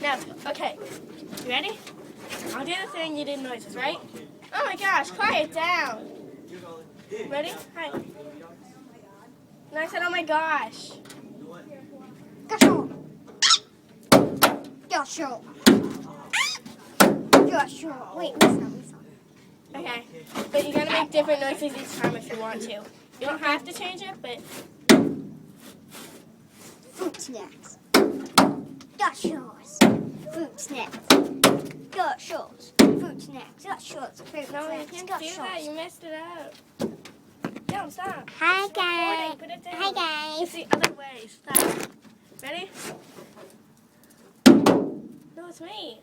Now, okay. You ready? I'll do the thing you did noises, right? Oh my gosh, quiet down. Ready? Hi. And I said, oh my gosh. Cachorro. Cachorro. Cachorro. Wait, listen. Okay. But you gotta make different noises each time if you want to. You don't have to change it, but... Fruit snacks. Cachorros. Fruit snacks. Cachorros. Fruit snacks. Cachorros. Fruit No, you snacks. can't do that. You messed it up. Don't stop. Hi It's recording. guys. Put it down. Hi guys. It's the other way. Stop. Ready? No, it's me.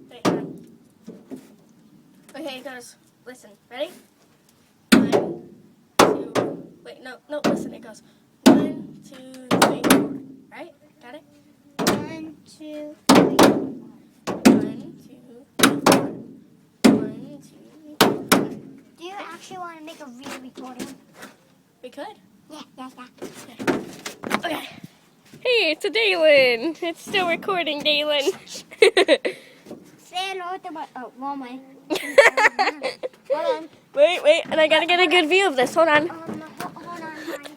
Wait, hold on. Okay, it goes. Listen. Ready? 1, 2. Wait, no, listen. It goes 1, 2, 3, 4. Right? Got it? 1, 2, 3. 1, 2, 3, 4. 1, 2, 3, 4. Do you actually want to make a real recording? We could. Yeah. Okay. Hey, it's a Dalen. It's still recording, Dalen. Say hello to my... Oh, one way. Hold on. Wait, and I gotta get a good view of this. Hold on. Hold on, honey.